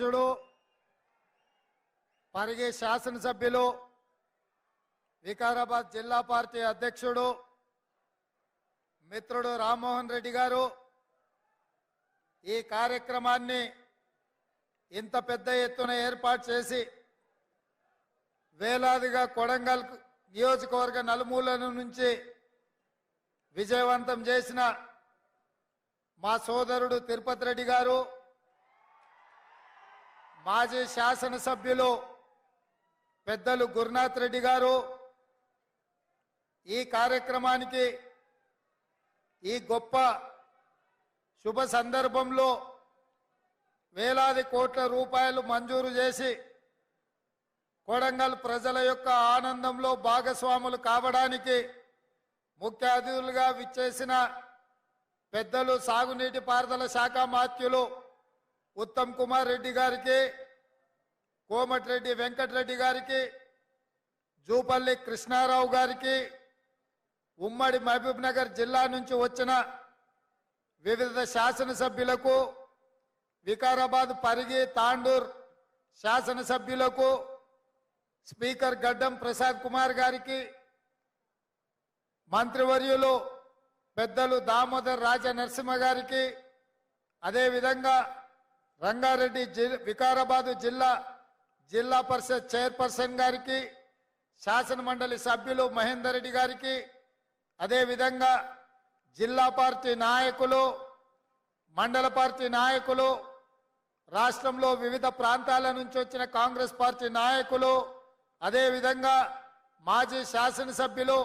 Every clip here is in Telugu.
అధ్యక్షుడు పరిగి శాసనసభ్యులు వికారాబాద్ జిల్లా పార్టీ అధ్యక్షుడు మిత్రుడు రామ్మోహన్ రెడ్డి గారు ఈ కార్యక్రమాన్ని ఇంత పెద్ద ఎత్తున ఏర్పాటు చేసి వేలాదిగా కొడంగల్ నియోజకవర్గ నలుమూలల నుంచి విజయవంతం చేసిన మా సోదరుడు తిరుపతి రెడ్డి గారు, మాజీ శాసనసభ్యులు పెద్దలు గురునాథ్ రెడ్డి గారు, ఈ కార్యక్రమానికి ఈ గొప్ప శుభ సందర్భంలో వేలాది కోట్ల రూపాయలు మంజూరు చేసి కొడంగల్ ప్రజల యొక్క ఆనందంలో భాగస్వాములు కావడానికి ముఖ్య అతిథులుగా విచ్చేసిన పెద్దలు సాగునీటి పారుదల శాఖ మాత్యులు ఉత్తమ్ కుమార్ రెడ్డి గారికి, కోమటిరెడ్డి వెంకటరెడ్డి గారికి, జూపల్లి కృష్ణారావు గారికి, ఉమ్మడి మహబూబ్ నగర్ జిల్లా నుంచి వచ్చిన వివిధ శాసనసభ్యులకు, వికారాబాద్ పరిగి తాండూర్ శాసనసభ్యులకు, స్పీకర్ గడ్డం ప్రసాద్ కుమార్ గారికి, మంత్రివర్యులు పెద్దలు దామోదర్ రాజ నరసింహ గారికి, అదేవిధంగా రంగారెడ్డి వికారాబాదు జిల్లా పరిషత్ చైర్పర్సన్ గారికి, శాసన మండలి సభ్యులు మహేందర్ రెడ్డి గారికి, అదేవిధంగా జిల్లా పార్టీ నాయకులు, మండల పార్టీ నాయకులు, రాష్ట్రంలో వివిధ ప్రాంతాల నుంచి వచ్చిన కాంగ్రెస్ పార్టీ నాయకులు, అదేవిధంగా మాజీ శాసనసభ్యులు,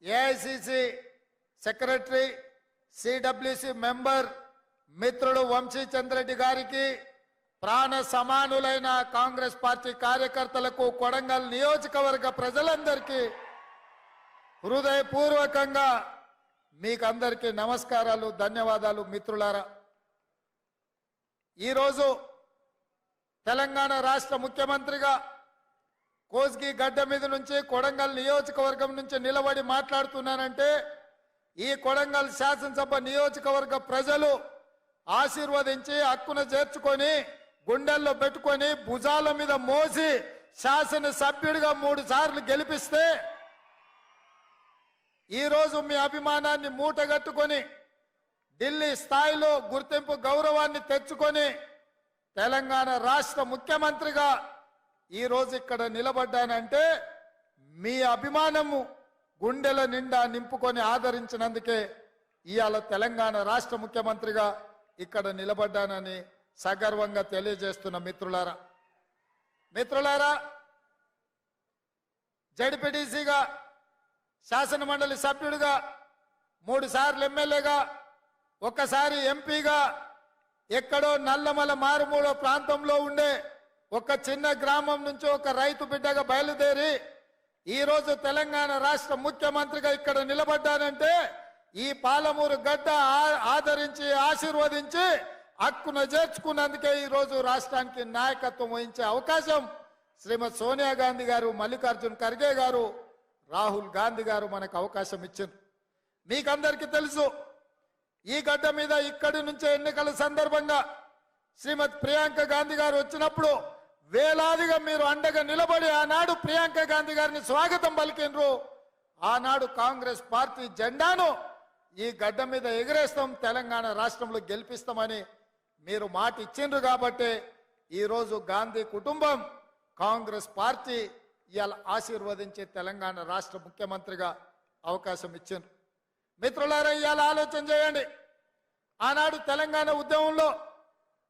ఏఐసిసి సెక్రటరీ, సిడబ్ల్యూసి మెంబర్ మిత్రుడు వంశీచంద్రెడ్డి గారికి, ప్రాణ సమానులైన కాంగ్రెస్ పార్టీ కార్యకర్తలకు, కొడంగల్ నియోజకవర్గ ప్రజలందరికీ హృదయపూర్వకంగా మీకందరికీ నమస్కారాలు, ధన్యవాదాలు. మిత్రులారా, ఈరోజు తెలంగాణ రాష్ట్ర ముఖ్యమంత్రిగా కోస్గి గడ్డ మీద నుంచి కొడంగల్ నియోజకవర్గం నుంచి నిలబడి మాట్లాడుతున్నానంటే ఈ కొడంగల్ శాసనసభ నియోజకవర్గ ప్రజలు ఆశీర్వదించి హక్కున చేర్చుకొని గుండెల్లో పెట్టుకొని భుజాల మీద మోసి శాసనసభ్యుడిగా 3 సార్లు గెలిపిస్తే ఈరోజు మీ అభిమానాన్ని మూటగట్టుకొని ఢిల్లీ స్థాయిలో గుర్తింపు గౌరవాన్ని తెచ్చుకొని తెలంగాణ రాష్ట్ర ముఖ్యమంత్రిగా ఈరోజు ఇక్కడ నిలబడ్డానంటే మీ అభిమానము గుండెల నిండా నింపుకొని ఆదరించినందుకే ఇవాళ తెలంగాణ రాష్ట్ర ముఖ్యమంత్రిగా ఇక్కడ నిలబడ్డానని సగర్వంగా తెలియజేస్తున్న మిత్రులారా, జడ్పీటీసీగా, శాసన మండలి సభ్యుడిగా, 3 సార్లు ఎమ్మెల్యేగా, ఒక్కసారి ఎంపీగా, ఎక్కడో నల్లమల మారుమూల ప్రాంతంలో ఉండే ఒక చిన్న గ్రామం నుంచి ఒక రైతు బిడ్డగా బయలుదేరి ఈరోజు తెలంగాణ రాష్ట్ర ముఖ్యమంత్రిగా ఇక్కడ నిలబడ్డానంటే ఈ పాలమూరు గడ్డ ఆదరించి ఆశీర్వదించి హక్కున చేర్చుకున్నందుకే ఈరోజు రాష్ట్రానికి నాయకత్వం వహించే అవకాశం శ్రీమతి సోనియా గాంధీ గారు, మల్లికార్జున్ ఖర్గే గారు, రాహుల్ గాంధీ గారు మనకు అవకాశం ఇచ్చింది. మీకందరికీ తెలుసు, ఈ గడ్డ మీద ఇక్కడి నుంచే ఎన్నికల సందర్భంగా శ్రీమతి ప్రియాంక గాంధీ గారు వచ్చినప్పుడు వేలాదిగా మీరు అండగా నిలబడి ఆనాడు ప్రియాంక గాంధీ గారిని స్వాగతం పలికినరు. ఆనాడు కాంగ్రెస్ పార్టీ జెండాను ఈ గడ్డ మీద ఎగిరేస్తాం, తెలంగాణ రాష్ట్రంలో గెలిపిస్తామని మీరు మాట ఇచ్చిండ్రు. కాబట్టి ఈరోజు గాంధీ కుటుంబం, కాంగ్రెస్ పార్టీ ఇవాళ ఆశీర్వదించి తెలంగాణ రాష్ట్ర ముఖ్యమంత్రిగా అవకాశం ఇచ్చిండ్రు. మిత్రులారా, ఇవాళ ఆలోచన చేయండి. ఆనాడు తెలంగాణ ఉద్యమంలో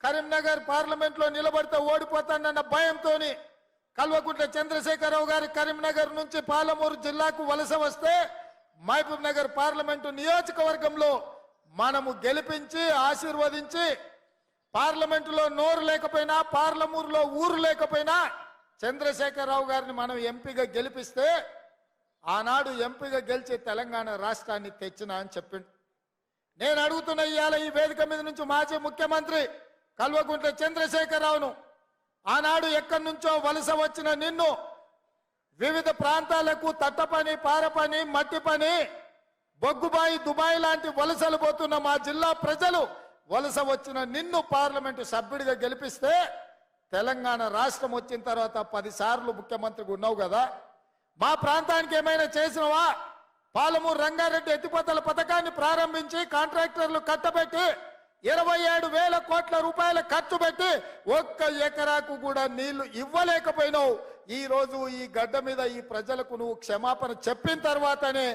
కరీంనగర్ పార్లమెంట్లో నిలబడితే ఓడిపోతానన్న భయంతో కల్వకుంట్ల చంద్రశేఖరరావు గారి కరీంనగర్ నుంచి పాలమూరు జిల్లాకు వలస వస్తే మహబూబ్ నగర్ పార్లమెంటు నియోజకవర్గంలో మనము గెలిపించి ఆశీర్వదించి పార్లమెంటులో నోరు లేకపోయినా, పార్లమూరులో ఊరు లేకపోయినా చంద్రశేఖరరావు గారిని మనం ఎంపీగా గెలిపిస్తే ఆనాడు ఎంపీగా గెలిచి తెలంగాణ రాష్ట్రాన్ని తెచ్చినా అని చెప్పిండు. నేను అడుగుతున్న ఇవాళ ఈ వేదిక మీద నుంచి మాజీ ముఖ్యమంత్రి కల్వకుంట్ల చంద్రశేఖరరావును, ఆనాడు ఎక్కడి నుంచో వలస వచ్చిన నిన్ను, వివిధ ప్రాంతాలకు తట్ట పని, పార పని, మట్టి పని, బొగ్గుబాయి, దుబాయ్ లాంటి వలసలు పోతున్న మా జిల్లా ప్రజలు వలస వచ్చిన నిన్ను పార్లమెంటు సభ్యుడిగా గెలిపిస్తే తెలంగాణ రాష్ట్రం వచ్చిన తర్వాత 10 సార్లు ముఖ్యమంత్రిగా ఉన్నావు కదా, మా ప్రాంతానికి ఏమైనా చేసినవా? పాలమూరు రంగారెడ్డి ఎత్తిపోతల పథకాన్ని ప్రారంభించి కాంట్రాక్టర్లు కట్టబెట్టి 27,000 కోట్ల రూపాయల ఖర్చు పెట్టి 1 ఎకరాకు కూడా నీళ్లు ఇవ్వలేకపోయినావు. ఈ రోజు ఈ గడ్డ మీద ఈ ప్రజలకు నువ్వు క్షమాపణ చెప్పిన తర్వాతనే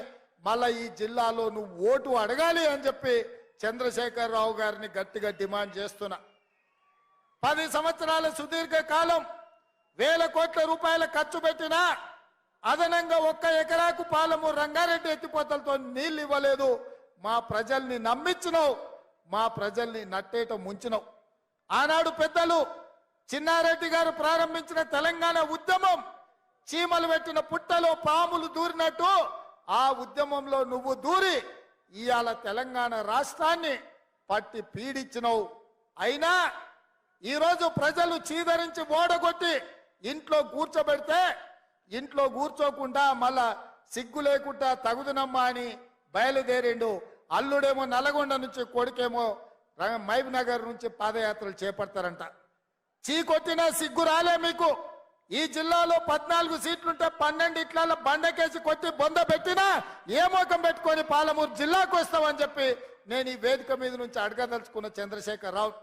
మళ్ళా ఈ జిల్లాలో నువ్వు ఓటు అడగాలి అని చెప్పి చంద్రశేఖరరావు గారిని గట్టిగా డిమాండ్ చేస్తున్నా. 10 సంవత్సరాల సుదీర్ఘ కాలం 1,000 కోట్ల రూపాయల ఖర్చు పెట్టినా అదనంగా 1 ఎకరాకు పాలమూరు రంగారెడ్డి ఎత్తిపోతలతో నీళ్లు ఇవ్వలేదు. మా ప్రజల్ని నమ్మించినావు, మా ప్రజల్ని నట్టేట ముంచినావు. ఆనాడు పెద్దలు చిన్నారెడ్డి గారు ప్రారంభించిన తెలంగాణ ఉద్యమం చీమలు పెట్టిన పుట్టలో పాములు దూరినట్టు ఆ ఉద్యమంలో నువ్వు దూరి ఇవాళ తెలంగాణ రాష్ట్రాన్ని పట్టి పీడించినావు. అయినా ఈరోజు ప్రజలు చీదరించి ఓడగొట్టి ఇంట్లో కూర్చోబెడితే ఇంట్లో కూర్చోకుండా మళ్ళా సిగ్గు లేకుండా తగుదునమ్మా అని బయలుదేరిండు. అల్లుడేమో నల్గొండ నుంచి, కొడుకేమో మహబూబ్ నగర్ నుంచి పాదయాత్రలు చేపడతారంట. చీకొట్టినా సిగ్గు రాలే మీకు. ఈ జిల్లాలో 14 సీట్లుంటే 12 ఇట్ల బండకేసి కొట్టి బొంద పెట్టినా ఏ మోకం పెట్టుకొని పాలమూరు జిల్లాకు వస్తామని చెప్పి నేను ఈ వేదిక మీద నుంచి అడగదలుచుకున్న చంద్రశేఖరరావు.